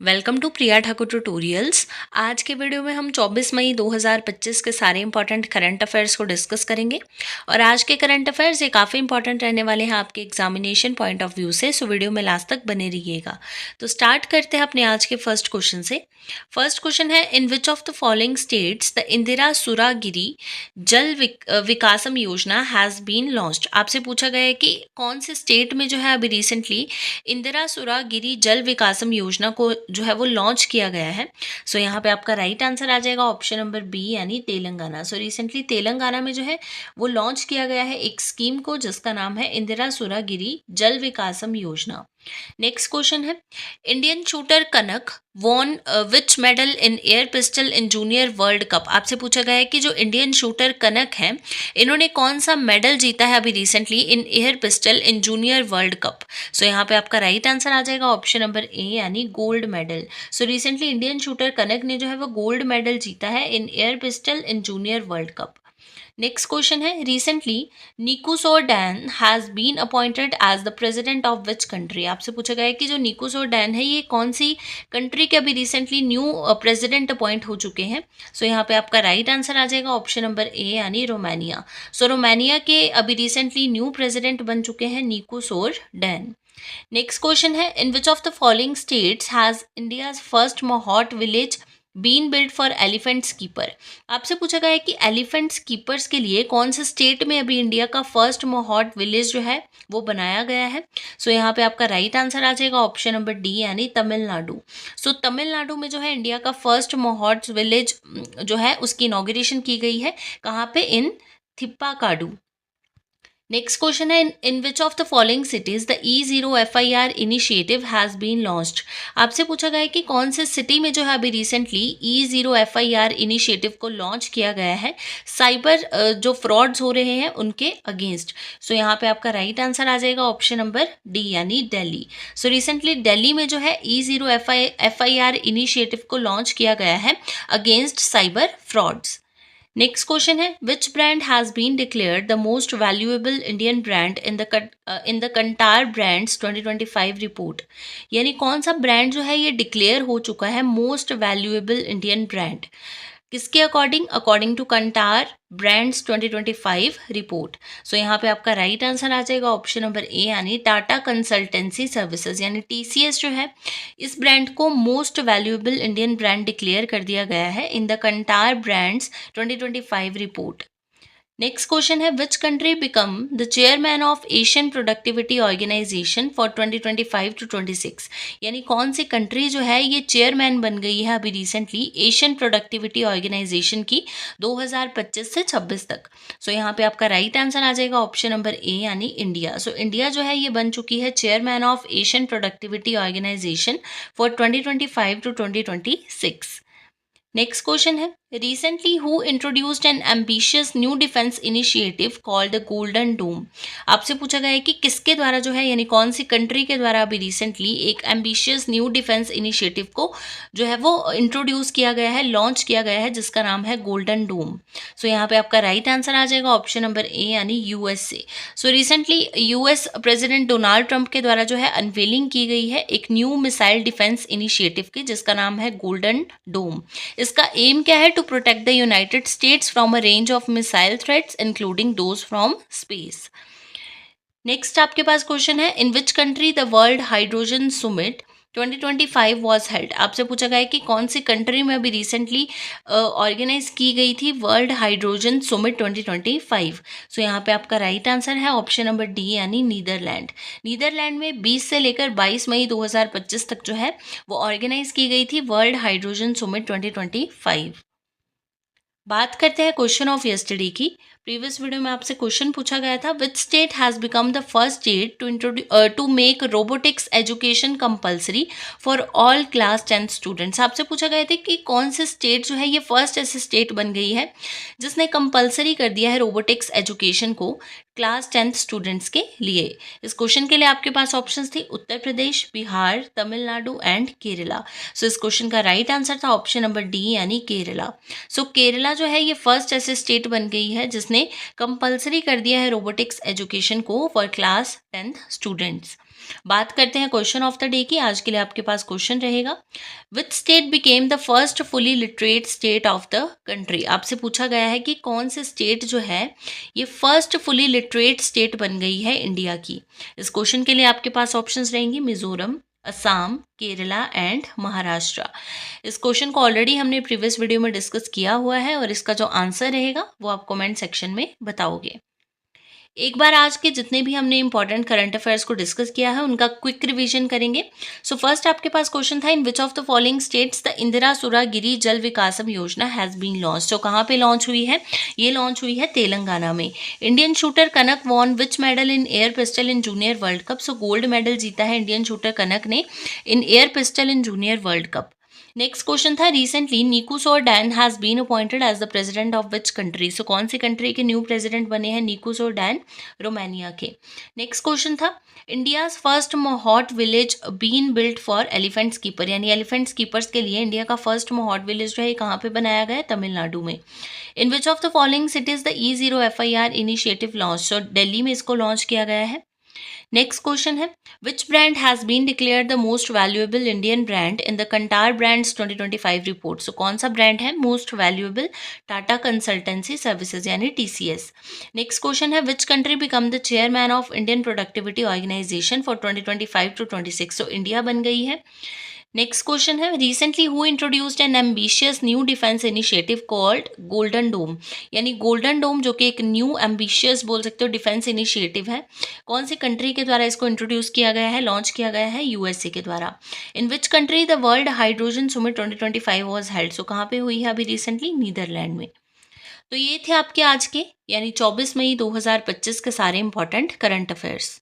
Welcome to Priya Thakur tutorials. आज के video में हम 24 मई 2025 के सारे इंपॉर्टेंट करंट अफेयर्स को डिस्कस करेंगे और आज के करंट अफेयर्स ये काफ़ी इंपॉर्टेंट रहने वाले हैं आपके एग्जामिनेशन पॉइंट ऑफ व्यू से, सो वीडियो में लास्ट तक बने रहिएगा। तो स्टार्ट करते हैं अपने आज के फर्स्ट क्वेश्चन से। फर्स्ट क्वेश्चन है, in which of the following states the Indira Sauragiri जल विकासम योजना हैज़ बीन लॉन्च्ड। आपसे पूछा गया है कि कौन से स्टेट में जो है अभी रिसेंटली इंदिरा सुरागिरी जल विकासम योजना को जो है वो लॉन्च किया गया है। सो यहाँ पे आपका राइट आंसर आ जाएगा ऑप्शन नंबर बी यानी तेलंगाना। सो रिसेंटली तेलंगाना में जो है वो लॉन्च किया गया है एक स्कीम को जिसका नाम है इंदिरा सुरागिरी जल विकासम योजना। नेक्स्ट क्वेश्चन है, Indian shooter Kanak won which medal in air pistol in junior world cup. आपसे पूछा गया है कि जो इंडियन शूटर कनक है इन्होंने कौन सा मेडल जीता है अभी recently in air pistol in junior world cup. So यहाँ पे आपका राइट आंसर आ जाएगा ऑप्शन नंबर ए यानी gold medal. So recently Indian shooter Kanak ने जो है वो गोल्ड मेडल जीता है in air pistol in junior world cup. Next question है, recently Nico Sordan has been appointed as the president of which country. आपसे पूछा गया है कि जो निको सोरडैन है ये कौन सी कंट्री के अभी रिसेंटली न्यू प्रेसिडेंट अपॉइंट हो चुके हैं। सो यहाँ पे आपका राइट आंसर आ जाएगा ऑप्शन नंबर ए यानी रोमानिया। सो रोमानिया के अभी रिसेंटली न्यू प्रेसिडेंट बन चुके हैं निको सोरडैन। नेक्स्ट क्वेश्चन है, in which of the following states has India's first mahout village been build for elephant keeper. आपसे पूछा गया है कि एलिफेंट कीपर्स के लिए कौन से स्टेट में अभी इंडिया का फर्स्ट मोहॉट विलेज जो है वो बनाया गया है। सो यहाँ पे आपका राइट आंसर आ जाएगा ऑप्शन नंबर डी यानी तमिलनाडु। सो तमिलनाडु में जो है इंडिया का फर्स्ट मोहॉट विलेज जो है उसकी इनॉग्रेशन की गई है। कहाँ पे? इन थिप्पाकाडू। नेक्स्ट क्वेश्चन है, in which of the following cities the E0 FIR initiative has been launched. आपसे पूछा गया है कि कौन से सिटी में जो है अभी रिसेंटली E0 FIR इनिशिएटिव को लॉन्च किया गया है साइबर जो फ्रॉड्स हो रहे हैं उनके अगेंस्ट। सो यहाँ पे आपका राइट आंसर आ जाएगा ऑप्शन नंबर डी यानी दिल्ली। सो रिसेंटली दिल्ली में जो है E0 FIR इनिशिएटिव को लॉन्च किया गया है against cyber frauds. Next question है, which brand has been declared the most valuable Indian brand in the Kantar brands 2025 report. यानी कौन सा ब्रांड जो है ये डिक्लेयर हो चुका है मोस्ट वैल्यूएबल इंडियन ब्रांड किसके according? According to Kantar brands 2025 report. So यहाँ पे आपका राइट आंसर आ जाएगा ऑप्शन नंबर ए यानी टाटा कंसल्टेंसी सर्विसेज यानी TCS जो है इस ब्रांड को most valuable Indian brand declare कर दिया गया है in the Kantar brands 2025 report. Next question है, which country become the chairman of Asian productivity organization for 2025 to 26। यानी कौन सी कंट्री जो है ये चेयरमैन बन गई है अभी रिसेंटली एशियन प्रोडक्टिविटी ऑर्गेनाइजेशन की 2025 से 26 तक। सो यहाँ पे आपका राइट आंसर आ जाएगा ऑप्शन नंबर ए यानी इंडिया। सो इंडिया जो है ये बन चुकी है chairman of Asian productivity organization for 2025 to 2026। Next question है, recently who introduced an ambitious new defence initiative called the golden dome. आपसे पूछा गया है कि किसके द्वारा जो है यानी कौन सी कंट्री के द्वारा अभी रिसेंटली एक एम्बिशियस न्यू डिफेंस इनिशिएटिव को जो है वो इंट्रोड्यूस किया गया है लॉन्च किया गया है जिसका नाम है गोल्डन डोम। सो यहाँ पे आपका राइट आंसर आ जाएगा ऑप्शन नंबर ए यानी USA। So recently US president Donald Trump के द्वारा जो है अनवेलिंग की गई है एक न्यू मिसाइल डिफेंस इनिशिएटिव की जिसका नाम है गोल्डन डोम। इसका एम क्या है? To protect the United States from a range of missile threats including those from space. Next आपके पास क्वेश्चन है, in which country the world hydrogen summit 2025 was held. आपसे पूछा गया है कि कौन सी कंट्री में अभी रिसेंटली ऑर्गेनाइज की गई थी वर्ल्ड हाइड्रोजन समिट 2025। सो यहाँ पे आपका राइट आंसर है ऑप्शन नंबर डी यानी नीदरलैंड। नीदरलैंड में 20 से लेकर 22 मई 2025 तक जो है वो ऑर्गेनाइज की गई थी वर्ल्ड हाइड्रोजन समिट 2025। बात करते हैं क्वेश्चन ऑफ यस्टरडे की। प्रीवियस वीडियो में आपसे क्वेश्चन पूछा गया था, which state has become the first state to make robotics education compulsory for all class 10 students. आपसे पूछा गया था कि कौन से स्टेट जो है ये फर्स्ट ऐसे स्टेट बन गई है जिसने कंपलसरी कर दिया है रोबोटिक्स एजुकेशन को क्लास 10th स्टूडेंट्स के लिए। इस क्वेश्चन के लिए आपके पास ऑप्शंस थी उत्तर प्रदेश, बिहार, तमिलनाडु एंड केरला। सो इस क्वेश्चन का राइट आंसर था ऑप्शन नंबर डी यानी केरला। सो केरला जो है ये फर्स्ट ऐसे स्टेट बन गई है जिसने कंपलसरी कर दिया है रोबोटिक्स एजुकेशन को फॉर क्लास 10th स्टूडेंट्स। बात करते हैं क्वेश्चन ऑफ द डे की। आज के लिए आपके पास क्वेश्चन रहेगा, which state became the first fully literate state of the country. आपसे पूछा गया है कि कौन से स्टेट जो है ये फर्स्ट फुली लिटरेट स्टेट बन गई है इंडिया की। इस क्वेश्चन के लिए आपके पास ऑप्शंस रहेंगी मिजोरम, असम, केरला एंड महाराष्ट्र। इस क्वेश्चन को ऑलरेडी हमने प्रीवियस वीडियो में डिस्कस किया हुआ है और इसका जो आंसर रहेगा वो आप कमेंट सेक्शन में बताओगे। एक बार आज के जितने भी हमने इंपॉर्टेंट करंट अफेयर्स को डिस्कस किया है उनका क्विक रिवीजन करेंगे। सो फर्स्ट आपके पास क्वेश्चन था, in which of the following states the Indira Sauragiri जल विकासम योजना हैज बीन लॉन्च। तो कहाँ पे लॉन्च हुई है? ये लॉन्च हुई है तेलंगाना में। Indian shooter Kanak won which medal in air pistol in junior world cup. So gold medal जीता है इंडियन शूटर कनक ने in air pistol in junior world cup. Next question था, recently Nico Sordan has been appointed as the president of which country. So कौन सी country के new president बने हैं Nico Sordan? Romania के। नेक्स्ट क्वेश्चन था, India's first mahout village been built for elephant keeper, यानी elephant keepers के लिए इंडिया का फर्स्ट मोहॉट विलेज जो है कहाँ पे बनाया गया है? तमिलनाडु में। In which of the following cities the E0 FIR initiative launch. So Delhi में इसको लॉन्च किया गया है। नेक्स्ट क्वेश्चन है, which brand has been declared the most valuable Indian brand in the Kantar brands 2025 report. So कौन सा brand है most valuable? Tata consultancy services यानी TCS। नेक्स्ट क्वेश्चन है, which country become the chairman of Indian productivity organization for 2025 to 26। So India बन गई है। Next question है, recently who introduced an ambitious new defence initiative called golden dome, यानी golden डोम जो कि एक न्यू एम्बिशियस बोल सकते हो डिफेंस इनिशिएटिव है। कौन सी कंट्री के द्वारा इसको इंट्रोड्यूस किया गया है, लॉन्च किया गया है? USA के द्वारा। In which country the world hydrogen summit 2025 was held. So कहाँ पे हुई है अभी रिसेंटली? नीदरलैंड में। तो ये थे आपके आज के यानी 24 मई 2025 के सारे इंपॉर्टेंट करंट अफेयर्स।